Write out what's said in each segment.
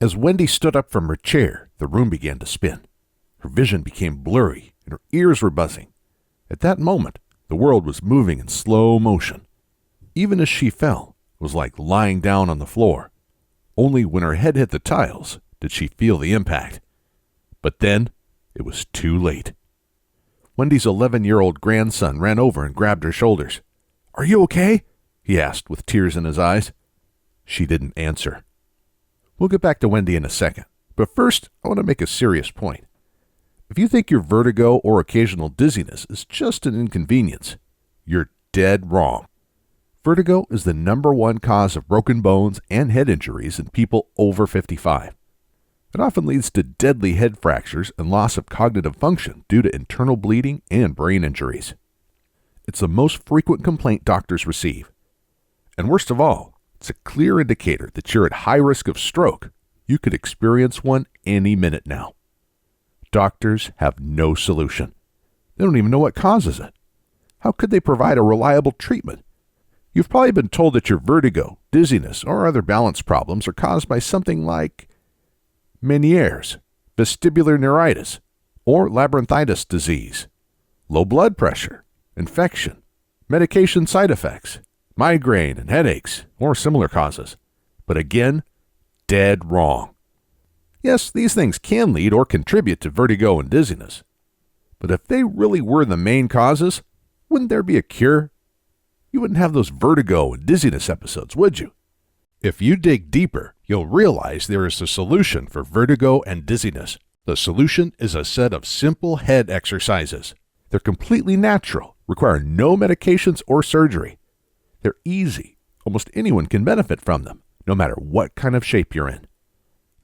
As Wendy stood up from her chair, the room began to spin. Her vision became blurry, and her ears were buzzing. At that moment, the world was moving in slow motion. Even as she fell, it was like lying down on the floor. Only when her head hit the tiles did she feel the impact. But then, it was too late. Wendy's 11-year-old grandson ran over and grabbed her shoulders. "Are you okay?" he asked with tears in his eyes. She didn't answer. We'll get back to Wendy in a second, but first, I want to make a serious point. If you think your vertigo or occasional dizziness is just an inconvenience, you're dead wrong. Vertigo is the #1 cause of broken bones and head injuries in people over 55. It often leads to deadly head fractures and loss of cognitive function due to internal bleeding and brain injuries. It's the most frequent complaint doctors receive. And worst of all, it's a clear indicator that you're at high risk of stroke. You could experience one any minute now. Doctors have no solution. They don't even know what causes it. How could they provide a reliable treatment? You've probably been told that your vertigo, dizziness, or other balance problems are caused by something like Meniere's, vestibular neuritis, or labyrinthitis disease, low blood pressure, infection, medication side effects, migraine and headaches, or similar causes. But again, dead wrong. Yes, these things can lead or contribute to vertigo and dizziness. But if they really were the main causes, wouldn't there be a cure? You wouldn't have those vertigo and dizziness episodes, would you? If you dig deeper, you'll realize there is a solution for vertigo and dizziness. The solution is a set of simple head exercises. They're completely natural, require no medications or surgery. They're easy. Almost anyone can benefit from them, no matter what kind of shape you're in.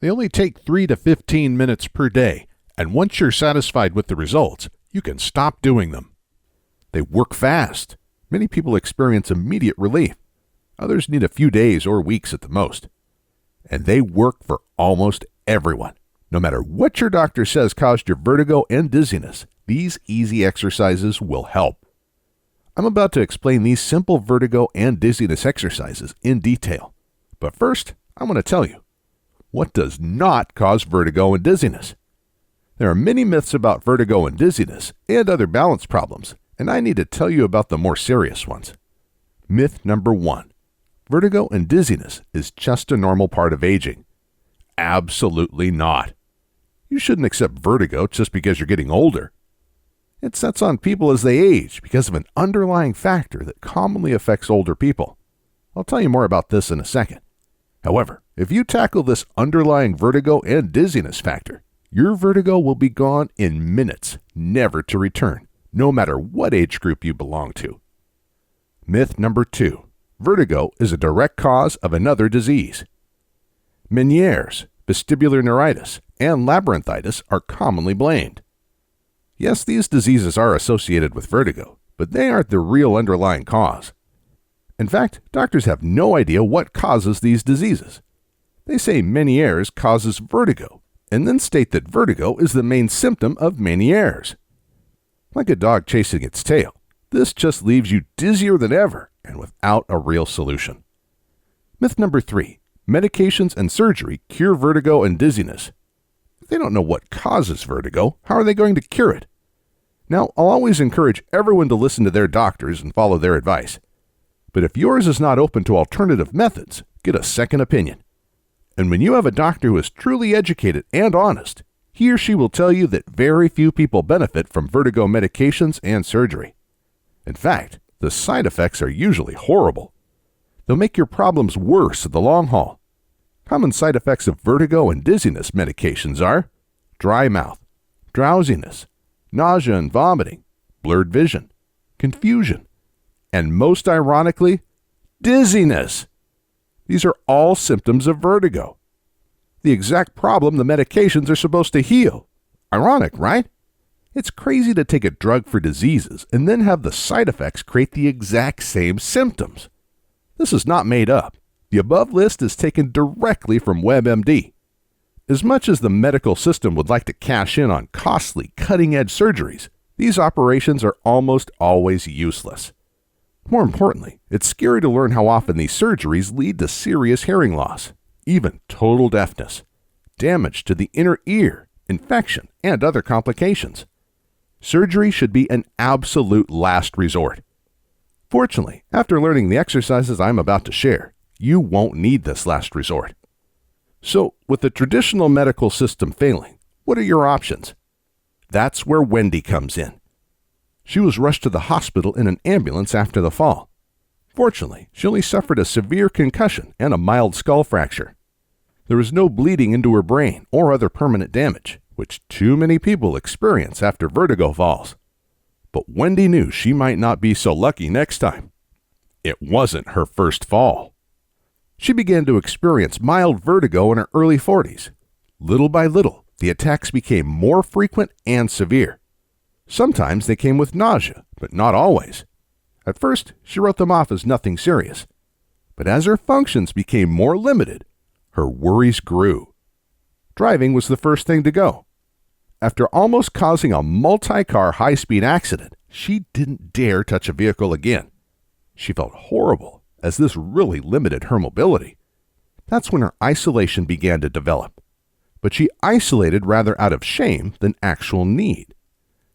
They only take 3 to 15 minutes per day, and once you're satisfied with the results, you can stop doing them. They work fast. Many people experience immediate relief. Others need a few days or weeks at the most. And they work for almost everyone. No matter what your doctor says caused your vertigo and dizziness, these easy exercises will help. I'm about to explain these simple vertigo and dizziness exercises in detail. But first, I want to tell you, what does not cause vertigo and dizziness? There are many myths about vertigo and dizziness and other balance problems, and I need to tell you about the more serious ones. Myth number 1. Vertigo and dizziness is just a normal part of aging. Absolutely not. You shouldn't accept vertigo just because you're getting older. It sets on people as they age because of an underlying factor that commonly affects older people. I'll tell you more about this in a second. However, if you tackle this underlying vertigo and dizziness factor, your vertigo will be gone in minutes, never to return, no matter what age group you belong to. Myth number 2. Vertigo is a direct cause of another disease. Meniere's, vestibular neuritis, and labyrinthitis are commonly blamed. Yes, these diseases are associated with vertigo, but they aren't the real underlying cause. In fact, doctors have no idea what causes these diseases. They say Meniere's causes vertigo, and then state that vertigo is the main symptom of Meniere's. Like a dog chasing its tail, this just leaves you dizzier than ever and without a real solution. Myth number 3. Medications and surgery cure vertigo and dizziness. If they don't know what causes vertigo, how are they going to cure it? Now, I'll always encourage everyone to listen to their doctors and follow their advice. But if yours is not open to alternative methods, get a second opinion. And when you have a doctor who is truly educated and honest, he or she will tell you that very few people benefit from vertigo medications and surgery. In fact, the side effects are usually horrible. They'll make your problems worse in the long haul. Common side effects of vertigo and dizziness medications are dry mouth, drowsiness, nausea and vomiting, blurred vision, confusion, and most ironically, dizziness. These are all symptoms of vertigo. The exact problem the medications are supposed to heal. Ironic, right? It's crazy to take a drug for diseases and then have the side effects create the exact same symptoms. This is not made up. The above list is taken directly from WebMD. As much as the medical system would like to cash in on costly, cutting-edge surgeries, these operations are almost always useless. More importantly, it's scary to learn how often these surgeries lead to serious hearing loss, even total deafness. damage to the inner ear, infection, and other complications. Surgery should be an absolute last resort. Fortunately, after learning the exercises I'm about to share, you won't need this last resort. So, with the traditional medical system failing, what are your options? That's where Wendy comes in. She was rushed to the hospital in an ambulance after the fall. Fortunately, she only suffered a severe concussion and a mild skull fracture. There was no bleeding into her brain or other permanent damage, which too many people experience after vertigo falls. But Wendy knew she might not be so lucky next time. It wasn't her first fall. She began to experience mild vertigo in her early 40s. Little by little, the attacks became more frequent and severe. Sometimes they came with nausea, but not always. At first, she wrote them off as nothing serious. But as her functions became more limited, her worries grew. Driving was the first thing to go. After almost causing a multi-car high-speed accident, she didn't dare touch a vehicle again. She felt horrible, as this really limited her mobility. That's when her isolation began to develop. But she isolated rather out of shame than actual need.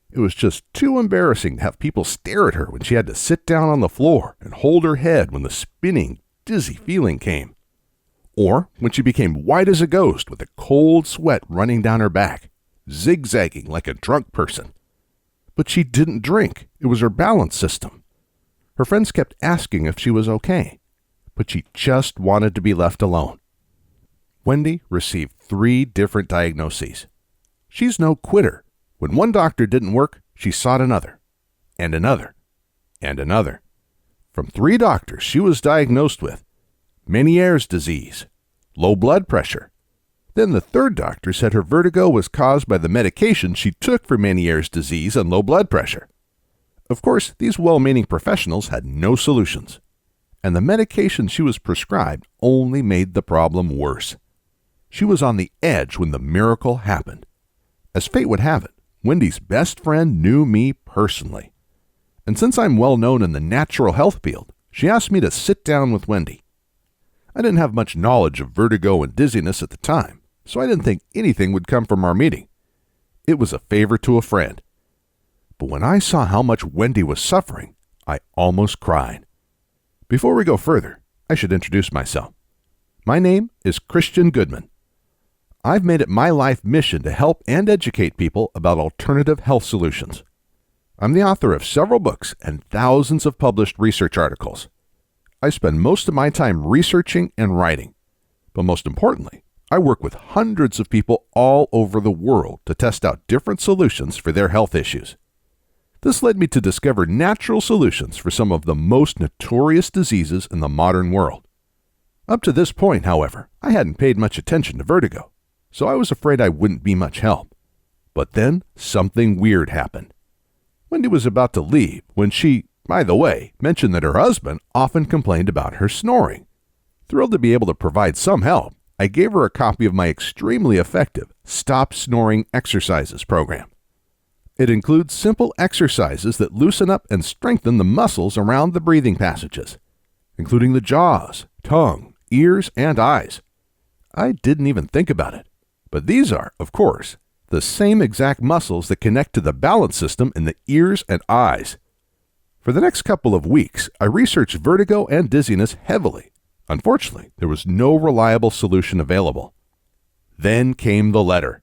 It was just too embarrassing to have people stare at her when she had to sit down on the floor and hold her head when the spinning, dizzy feeling came. Or when she became white as a ghost with a cold sweat running down her back, zigzagging like a drunk person. But she didn't drink. It was her balance system. Her friends kept asking if she was okay, but she just wanted to be left alone. Wendy received 3 different diagnoses. She's no quitter. When one doctor didn't work, she sought another, and another, and another. From 3 doctors, she was diagnosed with Meniere's disease, low blood pressure. Then the 3rd doctor said her vertigo was caused by the medication she took for Meniere's disease and low blood pressure. Of course, these well-meaning professionals had no solutions, and the medication she was prescribed only made the problem worse. She was on the edge when the miracle happened. As fate would have it, Wendy's best friend knew me personally. And since I'm well known in the natural health field, she asked me to sit down with Wendy. I didn't have much knowledge of vertigo and dizziness at the time, so I didn't think anything would come from our meeting. It was a favor to a friend. But when I saw how much Wendy was suffering, I almost cried. Before we go further, I should introduce myself. My name is Christian Goodman. I've made it my life mission to help and educate people about alternative health solutions. I'm the author of several books and thousands of published research articles. I spend most of my time researching and writing. But most importantly, I work with hundreds of people all over the world to test out different solutions for their health issues. This led me to discover natural solutions for some of the most notorious diseases in the modern world. Up to this point, however, I hadn't paid much attention to vertigo, so I was afraid I wouldn't be much help. But then something weird happened. Wendy was about to leave when she, by the way, mentioned that her husband often complained about her snoring. Thrilled to be able to provide some help, I gave her a copy of my extremely effective Stop Snoring Exercises program. It includes simple exercises that loosen up and strengthen the muscles around the breathing passages, including the jaws, tongue, ears, and eyes. I didn't even think about it, but these are, of course, the same exact muscles that connect to the balance system in the ears and eyes. For the next couple of weeks, I researched vertigo and dizziness heavily. Unfortunately, there was no reliable solution available. Then came the letter.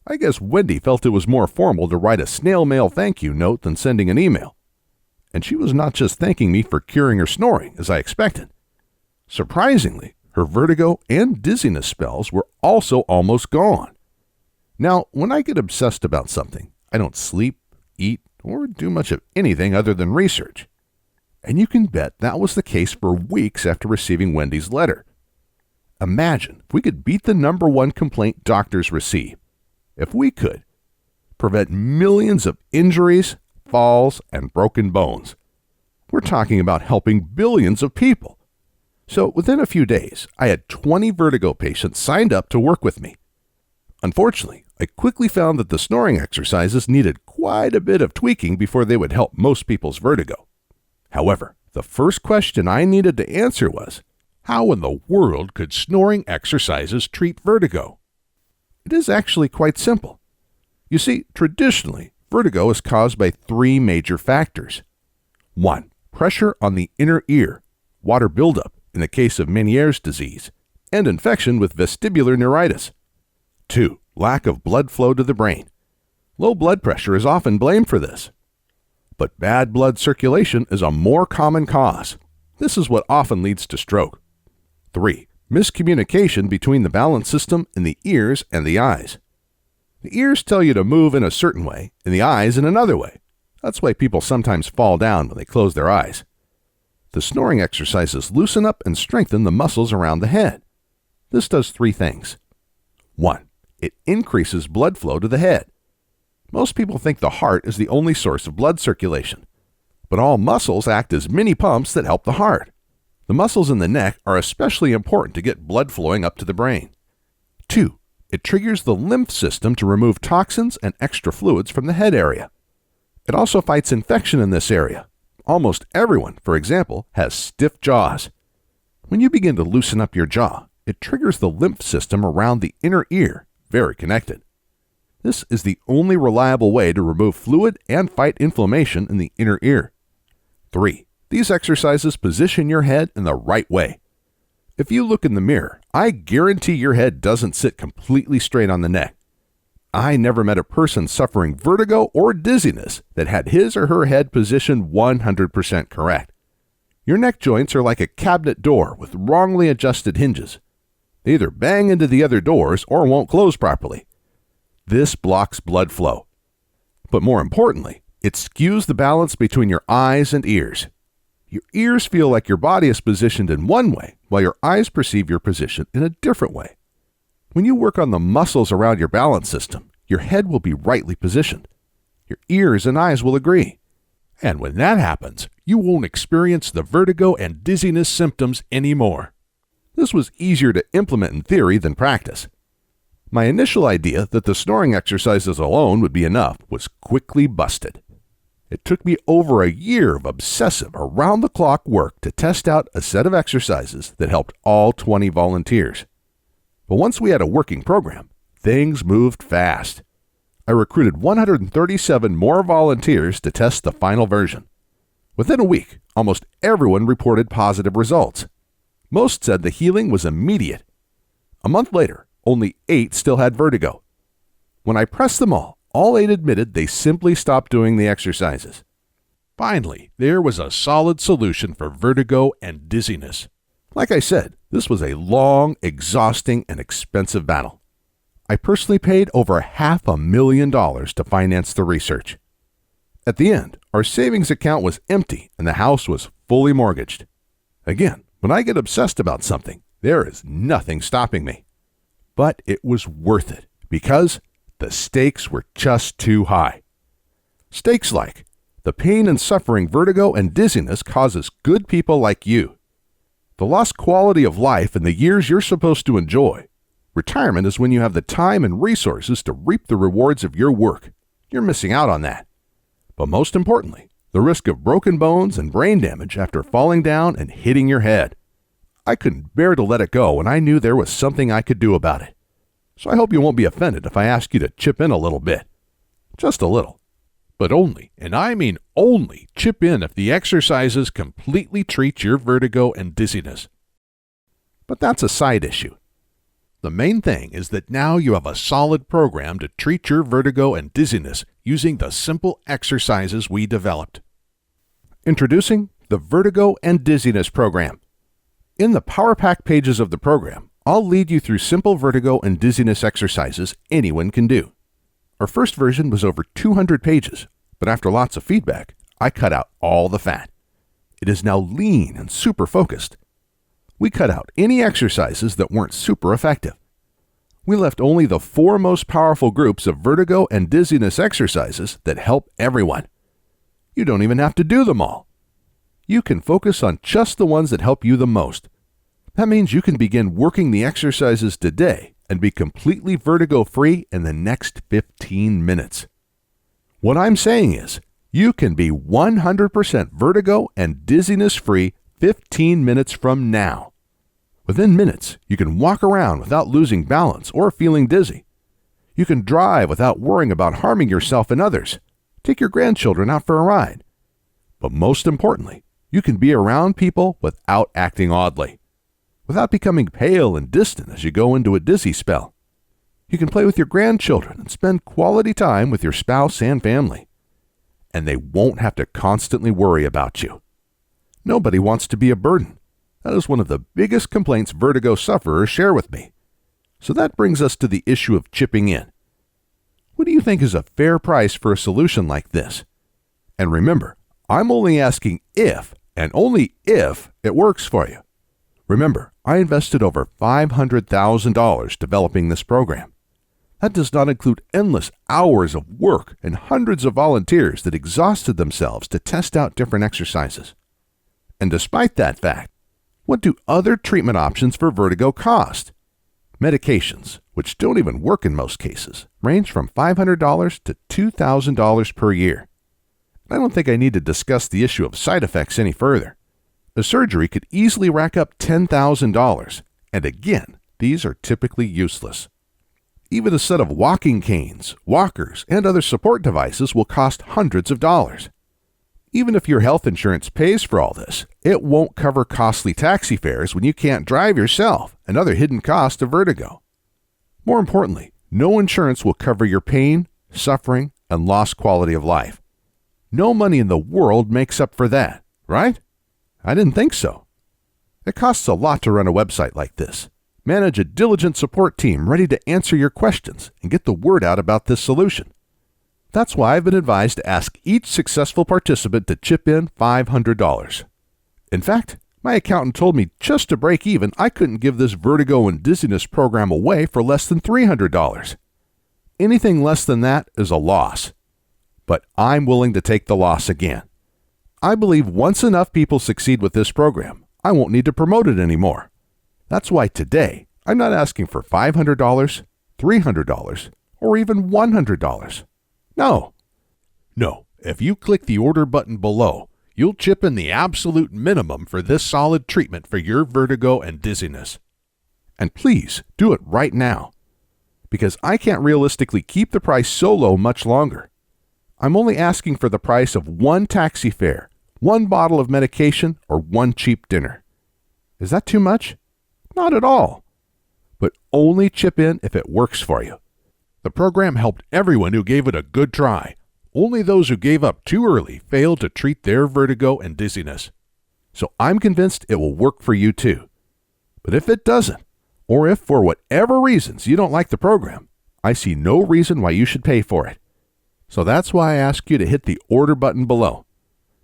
I guess Wendy felt it was more formal to write a snail mail thank you note than sending an email. And she was not just thanking me for curing her snoring, as I expected. Surprisingly, her vertigo and dizziness spells were also almost gone. Now, when I get obsessed about something, I don't sleep, eat, or do much of anything other than research. And you can bet that was the case for weeks after receiving Wendy's letter. Imagine if we could beat the #1 complaint doctors receive. If we could prevent millions of injuries, falls, and broken bones. We're talking about helping billions of people. So within a few days, I had 20 vertigo patients signed up to work with me. Unfortunately, I quickly found that the snoring exercises needed quite a bit of tweaking before they would help most people's vertigo. However, the first question I needed to answer was, how in the world could snoring exercises treat vertigo? It is actually quite simple. You see, traditionally, vertigo is caused by three major factors. 1. Pressure on the inner ear, water buildup in the case of Meniere's disease, and infection with vestibular neuritis. 2. Lack of blood flow to the brain. Low blood pressure is often blamed for this. But bad blood circulation is a more common cause. This is what often leads to stroke. 3. Miscommunication between the balance system in the ears and the eyes. The ears tell you to move in a certain way, and the eyes in another way. That's why people sometimes fall down when they close their eyes. The snoring exercises loosen up and strengthen the muscles around the head. This does three things. 1. It increases blood flow to the head. Most people think the heart is the only source of blood circulation, but all muscles act as mini pumps that help the heart. The muscles in the neck are especially important to get blood flowing up to the brain. 2. It triggers the lymph system to remove toxins and extra fluids from the head area. It also fights infection in this area. Almost everyone, for example, has stiff jaws. When you begin to loosen up your jaw, it triggers the lymph system around the inner ear, very connected. This is the only reliable way to remove fluid and fight inflammation in the inner ear. 3. These exercises position your head in the right way. If you look in the mirror, I guarantee your head doesn't sit completely straight on the neck. I never met a person suffering vertigo or dizziness that had his or her head positioned 100% correct. Your neck joints are like a cabinet door with wrongly adjusted hinges. They either bang into the other doors or won't close properly. This blocks blood flow. But more importantly, it skews the balance between your eyes and ears. Your ears feel like your body is positioned in one way, while your eyes perceive your position in a different way. When you work on the muscles around your balance system, your head will be rightly positioned. Your ears and eyes will agree. And when that happens, you won't experience the vertigo and dizziness symptoms anymore. This was easier to implement in theory than practice. My initial idea that the snoring exercises alone would be enough was quickly busted. It took me over a year of obsessive, around-the-clock work to test out a set of exercises that helped all 20 volunteers. But once we had a working program, things moved fast. I recruited 137 more volunteers to test the final version. Within a week, almost everyone reported positive results. Most said the healing was immediate. A month later, only 8 still had vertigo. When I pressed them all 8 admitted they simply stopped doing the exercises. Finally, there was a solid solution for vertigo and dizziness. Like I said, this was a long, exhausting, and expensive battle. I personally paid over $500,000 to finance the research. At the end, our savings account was empty and the house was fully mortgaged. Again, when I get obsessed about something, there is nothing stopping me. But it was worth it because the stakes were just too high. Stakes like the pain and suffering vertigo and dizziness causes good people like you. The lost quality of life in the years you're supposed to enjoy. Retirement is when you have the time and resources to reap the rewards of your work. You're missing out on that. But most importantly, the risk of broken bones and brain damage after falling down and hitting your head. I couldn't bear to let it go, and I knew there was something I could do about it. So I hope you won't be offended if I ask you to chip in a little bit. Just a little. But only, and I mean only, chip in if the exercises completely treat your vertigo and dizziness. But that's a side issue. The main thing is that now you have a solid program to treat your vertigo and dizziness using the simple exercises we developed. Introducing the Vertigo and Dizziness Program. In the Power Pack pages of the program, I'll lead you through simple vertigo and dizziness exercises anyone can do. Our first version was over 200 pages, but after lots of feedback, I cut out all the fat. It is now lean and super focused. We cut out any exercises that weren't super effective. We left only the 4 most powerful groups of vertigo and dizziness exercises that help everyone. You don't even have to do them all. You can focus on just the ones that help you the most. That means you can begin working the exercises today and be completely vertigo-free in the next 15 minutes. What I'm saying is, you can be 100% vertigo and dizziness-free 15 minutes from now. Within minutes, you can walk around without losing balance or feeling dizzy. You can drive without worrying about harming yourself and others. Take your grandchildren out for a ride. But most importantly, you can be around people without acting oddly, without becoming pale and distant as you go into a dizzy spell. You can play with your grandchildren and spend quality time with your spouse and family. And they won't have to constantly worry about you. Nobody wants to be a burden. That is one of the biggest complaints vertigo sufferers share with me. So that brings us to the issue of chipping in. What do you think is a fair price for a solution like this? And remember, I'm only asking if, and only if, it works for you. Remember, I invested over $500,000 developing this program. That does not include endless hours of work and hundreds of volunteers that exhausted themselves to test out different exercises. And despite that fact, what do other treatment options for vertigo cost? Medications, which don't even work in most cases, range from $500 to $2,000 per year. I don't think I need to discuss the issue of side effects any further. A surgery could easily rack up $10,000, and again, these are typically useless. Even a set of walking canes, walkers, and other support devices will cost hundreds of dollars. Even if your health insurance pays for all this, it won't cover costly taxi fares when you can't drive yourself and other hidden costs of vertigo. More importantly, no insurance will cover your pain, suffering, and lost quality of life. No money in the world makes up for that, right? I didn't think so. It costs a lot to run a website like this. Manage a diligent support team ready to answer your questions and get the word out about this solution. That's why I've been advised to ask each successful participant to chip in $500. In fact, my accountant told me just to break even, I couldn't give this vertigo and dizziness program away for less than $300. Anything less than that is a loss. But I'm willing to take the loss again. I believe once enough people succeed with this program, I won't need to promote it anymore. That's why today, I'm not asking for $500, $300, or even $100. No. If you click the order button below, you'll chip in the absolute minimum for this solid treatment for your vertigo and dizziness. And please do it right now, because I can't realistically keep the price so low much longer. I'm only asking for the price of one taxi fare, one bottle of medication, or one cheap dinner. Is that too much? Not at all. But only chip in if it works for you. The program helped everyone who gave it a good try. Only those who gave up too early failed to treat their vertigo and dizziness. So I'm convinced it will work for you too. But if it doesn't, or if for whatever reasons you don't like the program, I see no reason why you should pay for it. So that's why I ask you to hit the order button below.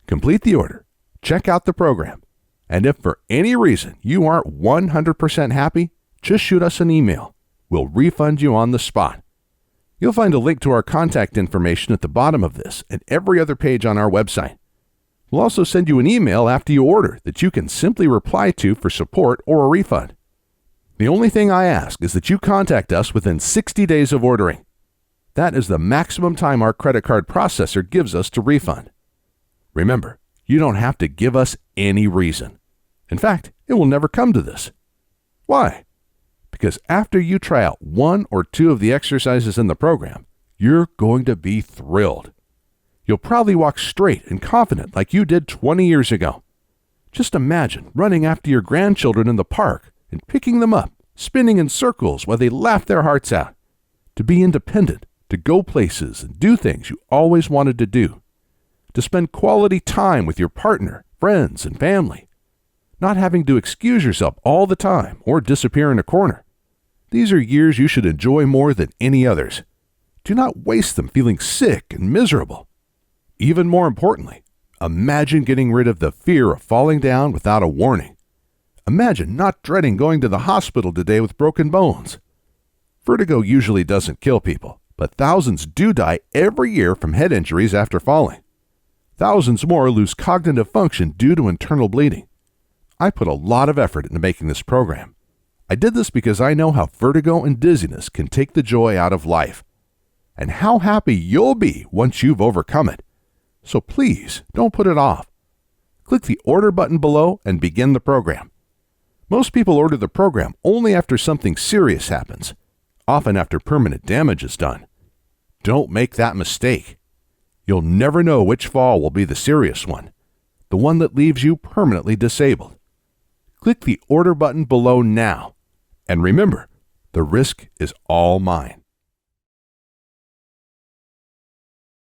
Complete the order, check out the program, and if for any reason you aren't 100% happy, just shoot us an email. We'll refund you on the spot. You'll find a link to our contact information at the bottom of this and every other page on our website. We'll also send you an email after you order that you can simply reply to for support or a refund. The only thing I ask is that you contact us within 60 days of ordering. That is the maximum time our credit card processor gives us to refund. Remember, you don't have to give us any reason. In fact, it will never come to this. Why? Because after you try out one or two of the exercises in the program, you're going to be thrilled. You'll probably walk straight and confident like you did 20 years ago. Just imagine running after your grandchildren in the park and picking them up, spinning in circles while they laugh their hearts out. To be independent, to go places and do things you always wanted to do. To spend quality time with your partner, friends, and family. Not having to excuse yourself all the time or disappear in a corner. These are years you should enjoy more than any others. Do not waste them feeling sick and miserable. Even more importantly, imagine getting rid of the fear of falling down without a warning. Imagine not dreading going to the hospital today with broken bones. Vertigo usually doesn't kill people, but thousands do die every year from head injuries after falling. Thousands more lose cognitive function due to internal bleeding. I put a lot of effort into making this program. I did this because I know how vertigo and dizziness can take the joy out of life, and how happy you'll be once you've overcome it. So please, don't put it off. Click the order button below and begin the program. Most people order the program only after something serious happens. often after permanent damage is done. Don't make that mistake. You'll never know which fall will be the serious one, the one that leaves you permanently disabled. Click the order button below now, and remember, the risk is all mine.